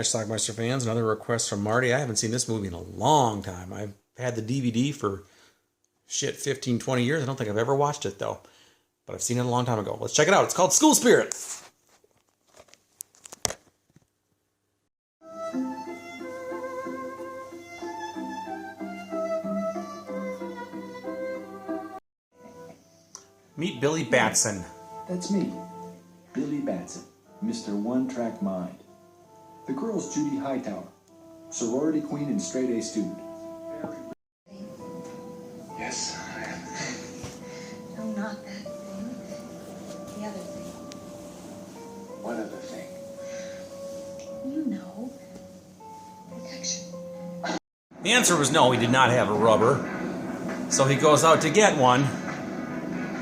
Hi, Schlockmeister fans. Another request from Marty. I haven't seen this movie in a long time. I've had the DVD for, 15, 20 years. I don't think I've ever watched it, though. But I've seen it a long time ago. Let's check it out. It's called School Spirit. Meet Billy Batson. That's me, Billy Batson, Mr. One-Track Mind. The girl's Judy Hightower, sorority queen and straight-A student. Yes, I am. No, not that thing. The other thing. What other thing? You know. Protection. The answer was no, he did not have a rubber. So he goes out to get one.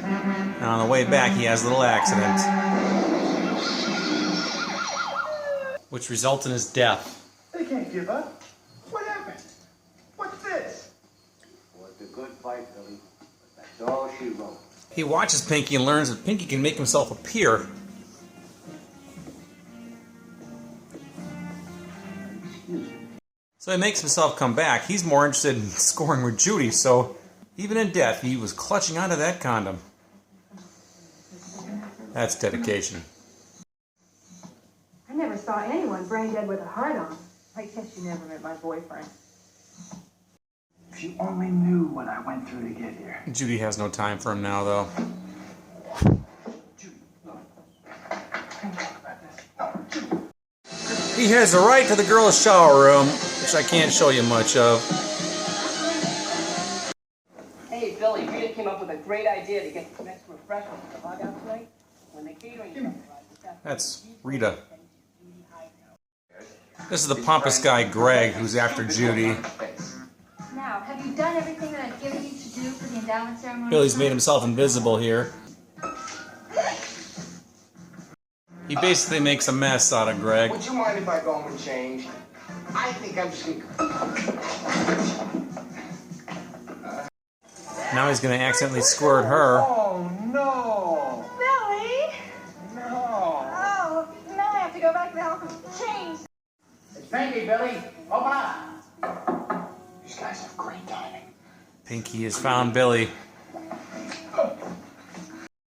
And on the way back, he has a little accident, which results in his death. They can't give up. What happened? What's this? It was a good fight, Billy. But that's all she wrote. He watches Pinky and learns that Pinky can make himself appear. So he makes himself come back. He's more interested in scoring with Judy, so even in death, he was clutching onto that condom. That's dedication. I never saw anyone brain dead with a heart on. I guess you never met my boyfriend. If you only knew what I went through to get here. Judy has no time for him now, though. Judy, look. Can you talk about this? No, Judy. He has a right to the girls' shower room, which I can't show you much of. Hey, Billy, Rita came up with a great idea to get some extra refreshments at the bug out tonight. When the catering arrives, That's Rita. This is the pompous guy, Greg, who's after Judy. Now, have you done everything that I've given you to do for the endowment ceremony? Billy's made himself invisible here. He basically makes a mess out of Greg. Would you mind if I go home and change? I think I'm just Now he's going to accidentally squirt her. Oh, no. Billy! No. Oh, now I have to go back now. Change. It's Pinky, Billy. Open up. These guys have great timing. Pinky has found Billy.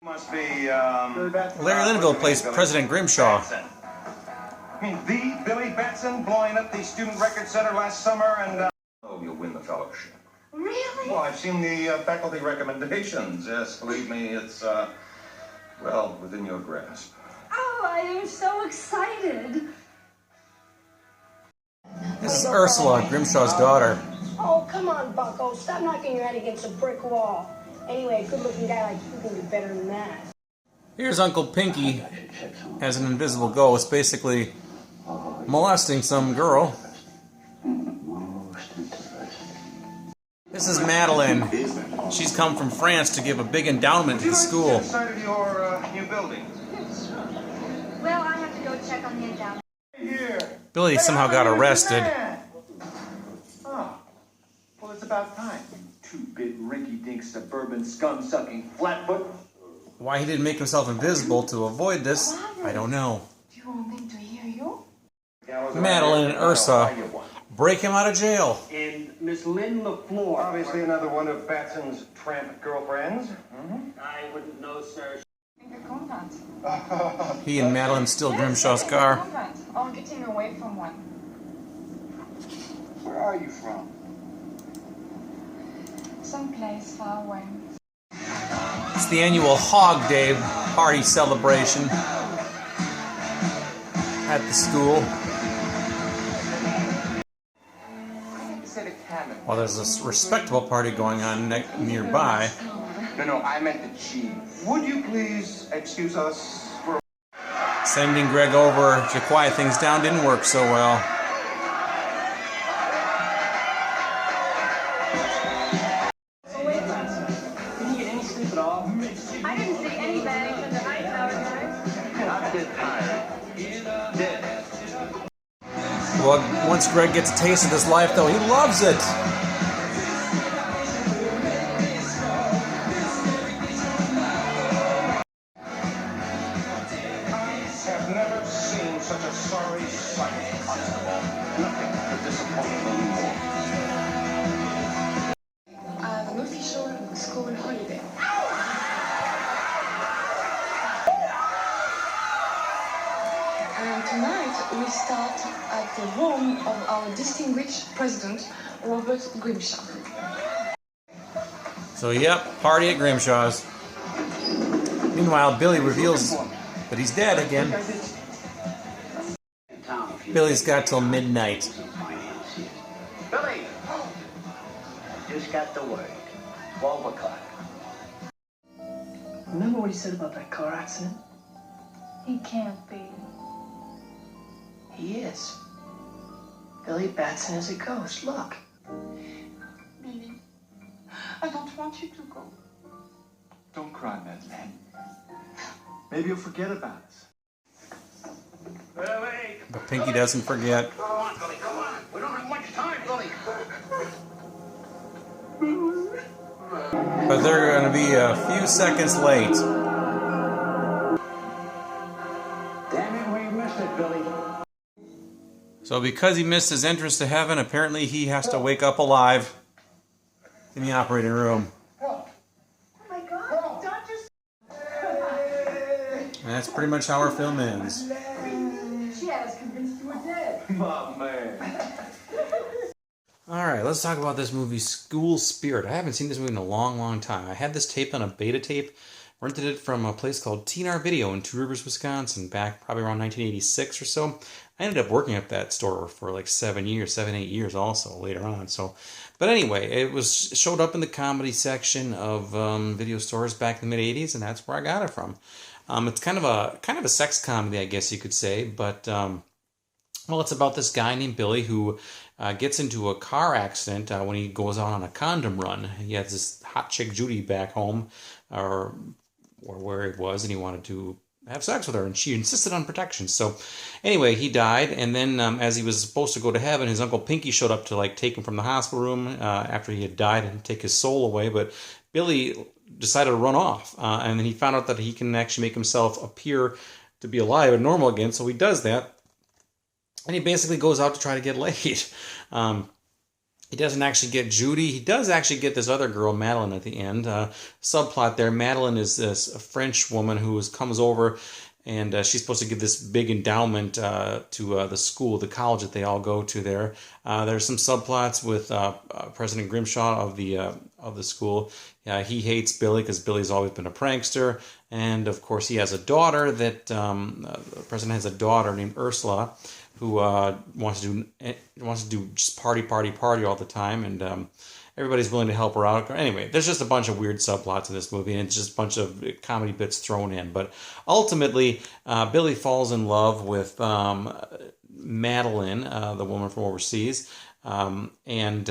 Must be, Larry Linville plays President Grimshaw. I mean, the Billy Batson blowing up the student record center last summer and, oh, you'll win the fellowship. Really? Well, I've seen the faculty recommendations. Yes, believe me, it's, well, within your grasp. Oh, I am so excited. This is Ursula, Grimshaw's daughter. Oh, come on, bucko. Stop knocking your head against a brick wall. Anyway, a good-looking guy like you can do better than that. Here's Uncle Pinky as an invisible ghost, basically molesting some girl. This is Madeline. She's come from France to give a big endowment to the school. Inside of your new building. Well, I have to go check on the endowment. Here. Billy somehow got arrested. Oh, well, it's about time. You two-bit rinky-dink suburban scum-sucking flatfoot. Why he didn't make himself invisible to avoid this, I don't know. Do you want me to hear you? Madeline and Ursa break him out of jail. And Miss Lynn LaFleur. Obviously another one of Batson's tramp girlfriends. I wouldn't know, sir. In the convent. He and Madeline steal Grimshaw's car. Convent. I'll get him away from one. Where are you from? Someplace far away. It's the annual Hog Day party celebration at the school. Well, there's this respectable party going on nearby. No, I meant the cheese. Would you please excuse us for... Sending Greg over to quiet things down didn't work so well. Did you get any sleep at all? I didn't see any bags in the Hightower, guys. I'm dead tired. Dead. Well, once Greg gets a taste of this life, though, he loves it. Have never seen such a sorry sight. we start at the home of our distinguished president, Robert Grimshaw. So, yep, party at Grimshaw's. Meanwhile, Billy reveals that he's dead again. Billy's got till midnight. Billy! Just got the word. 12 o'clock. Remember what he said about that car accident? He can't be. He is. Billy Batson is a ghost. Look. Billy, I don't want you to go. Don't cry, Madeleine. Maybe you'll forget about us. Billy! But Pinky doesn't forget. Come on, Billy, come on. We don't have much time, Billy. But they're going to be a few seconds late. Damn it, we missed it, Billy. So because he missed his entrance to heaven, apparently he has to wake up alive in the operating room. Oh my God, doctors. And that's pretty much how our film ends. She had us convinced you were dead. My man. Alright, let's talk about this movie, School Spirit. I haven't seen this movie in a long, long time. I had this tape on a beta tape. Rented it from a place called TNR Video in Two Rivers, Wisconsin, back probably around 1986 or so. I ended up working at that store for like 7, 8 years also later on. So, but anyway, it showed up in the comedy section of video stores back in the mid-80s, and that's where I got it from. It's kind of a sex comedy, I guess you could say, but well, it's about this guy named Billy who gets into a car accident when he goes out on a condom run. He has this hot chick Judy back home, or where he was, and he wanted to have sex with her, and she insisted on protection. So anyway, he died, and then as he was supposed to go to heaven, his Uncle Pinky showed up to like take him from the hospital room after he had died and take his soul away, but Billy decided to run off, and then he found out that he can actually make himself appear to be alive and normal again, so he does that, and he basically goes out to try to get laid. He doesn't actually get Judy. He does actually get this other girl, Madeline, at the end. Subplot there, Madeline is this French woman who comes over, and she's supposed to give this big endowment to the school, the college that they all go to there. There's some subplots with President Grimshaw of the school. He hates Billy because Billy's always been a prankster, and of course he has a daughter that the president has a daughter named Ursula, who wants to do just party all the time, and everybody's willing to help her out. Anyway, there's just a bunch of weird subplots in this movie, and it's just a bunch of comedy bits thrown in. But ultimately, Billy falls in love with Madeline, the woman from overseas, and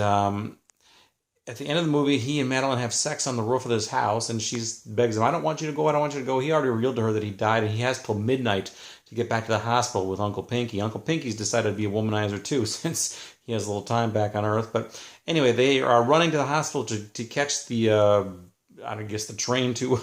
at the end of the movie, he and Madeline have sex on the roof of this house, and she begs him, I don't want you to go, I don't want you to go. He already revealed to her that he died, and he has till midnight to get back to the hospital with Uncle Pinky. Uncle Pinky's decided to be a womanizer too, since he has a little time back on Earth. But anyway, they are running to the hospital to catch the, I guess, the train to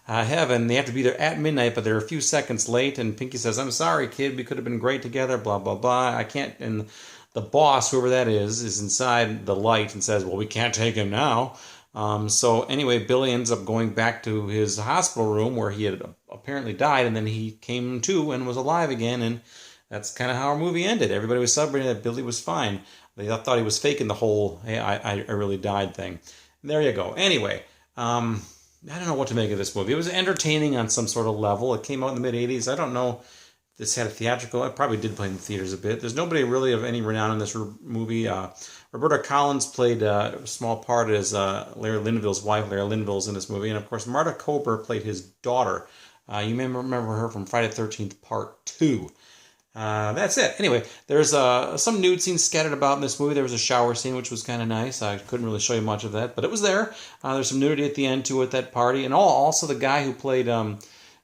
heaven. They have to be there at midnight, but they're a few seconds late, and Pinky says, I'm sorry, kid, we could have been great together, blah, blah, blah. I can't, and the boss, whoever that is inside the light and says, well, we can't take him now. So anyway, Billy ends up going back to his hospital room where he had apparently died, and then he came to and was alive again, and that's kind of how our movie ended. Everybody was celebrating that Billy was fine. They thought he was faking the whole, hey, I really died thing. And there you go. Anyway, I don't know what to make of this movie. It was entertaining on some sort of level. It came out in the mid-'80s. I don't know if this had a theatrical. It probably did play in the theaters a bit. There's nobody really of any renown in this movie. Roberta Collins played a small part as Larry Linville's wife. Larry Linville's in this movie. And, of course, Marta Kober played his daughter. You may remember her from Friday the 13th Part 2. That's it. Anyway, there's some nude scenes scattered about in this movie. There was a shower scene, which was kind of nice. I couldn't really show you much of that, but it was there. There's some nudity at the end, too, at that party. And also the guy who played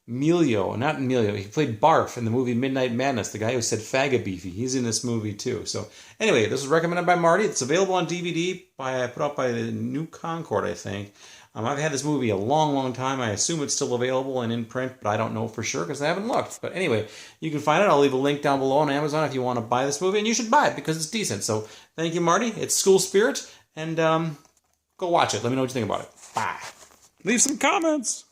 he played Barf in the movie Midnight Madness, the guy who said Faggot Beefy. He's in this movie, too. So, anyway, this was recommended by Marty. It's available on DVD, put out by the New Concord, I think. I've had this movie a long, long time. I assume it's still available and in print, but I don't know for sure because I haven't looked. But anyway, you can find it. I'll leave a link down below on Amazon if you want to buy this movie, and you should buy it because it's decent. So, thank you, Marty. It's School Spirit, and go watch it. Let me know what you think about it. Bye. Leave some comments.